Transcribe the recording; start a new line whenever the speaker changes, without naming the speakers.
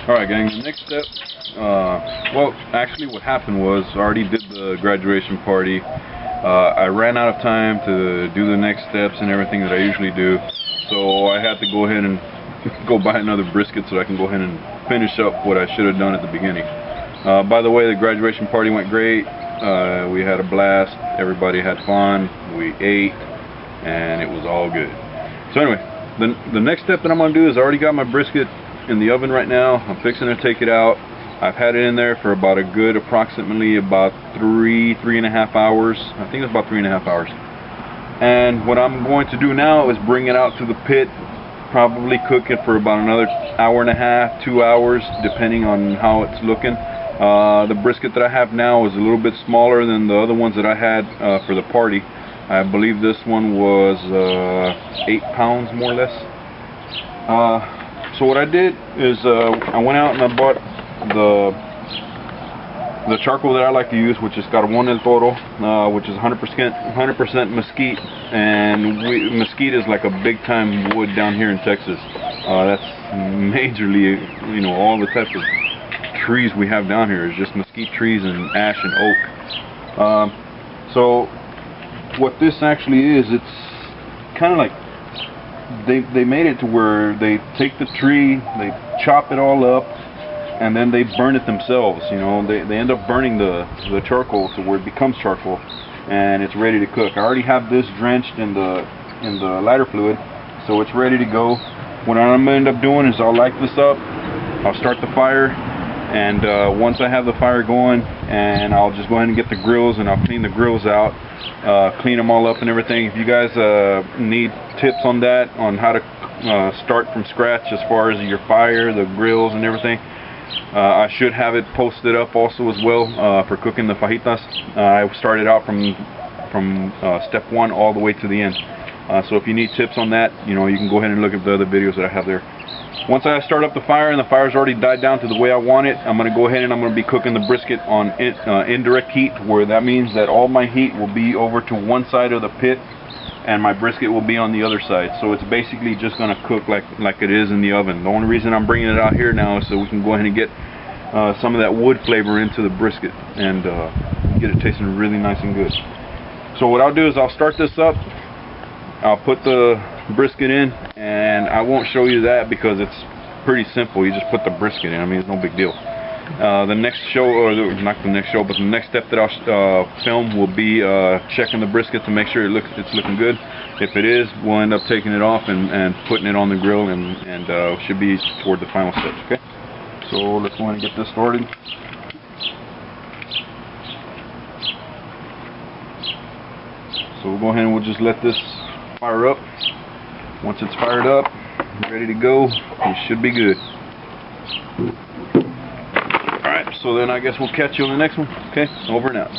Alright gang, the next step, well actually what happened was I already did the graduation party. I ran out of time to do the next steps and everything that I usually do, so I had to go ahead and go buy another brisket so I can go ahead and finish up what I should have done at the beginning. By the way, the graduation party went great. We had a blast, everybody had fun, we ate, and it was all good. So anyway, the next step that I'm going to do is I already got my brisket in the oven right now. I'm fixing to take it out. I've had it in there for about a good approximately about three and a half hours. I think it's about 3.5 hours. And what I'm going to do now is bring it out to the pit, probably cook it for about another 1.5 hours, 2 hours, depending on how it's looking. The brisket that I have now is a little bit smaller than the other ones that I had for the party. I believe this one was 8 pounds more or less. So what I did is I went out and I bought the charcoal that I like to use, which is Carbon El Toro, which is 100% mesquite, and mesquite is like a big time wood down here in Texas. That's majorly, you know, all the types of trees we have down here is just mesquite trees and ash and oak. So what this actually is, it's kind of like they made it to where they take the tree, they chop it all up, and then they burn it themselves. You know, they end up burning the charcoal to where it becomes charcoal, and it's ready to cook. I already have this drenched in the lighter fluid, so it's ready to go. What I'm gonna end up doing is I'll light this up, I'll start the fire, and once I have the fire going, and I'll just go ahead and get the grills and I'll clean the grills out, clean them all up and everything. If you guys need tips on that, on how to start from scratch as far as your fire, the grills and everything, I should have it posted up also as well for cooking the fajitas. I started out from step 1 all the way to the end. So if you need tips on that, you know, you can go ahead and look at the other videos that I have there. Once I start up the fire and the fire's already died down to the way I want it, I'm going to go ahead and I'm going to be cooking the brisket on indirect heat, where that means that all my heat will be over to one side of the pit and my brisket will be on the other side. So it's basically just going to cook like it is in the oven. The only reason I'm bringing it out here now is so we can go ahead and get some of that wood flavor into the brisket and get it tasting really nice and good. So what I'll do is I'll start this up, I'll put the brisket in, and I won't show you that because it's pretty simple. You just put the brisket in. I mean, it's no big deal. The next show, or not the next show, but the next step that I'll film will be checking the brisket to make sure it's looking good. If it is, we'll end up taking it off and putting it on the grill, and should be toward the final steps. Okay, so let's go ahead and get this started. So we'll go ahead and we'll just let this fire up. Once it's fired up, ready to go, it should be good. Alright, so then I guess we'll catch you on the next one. Okay, over and out.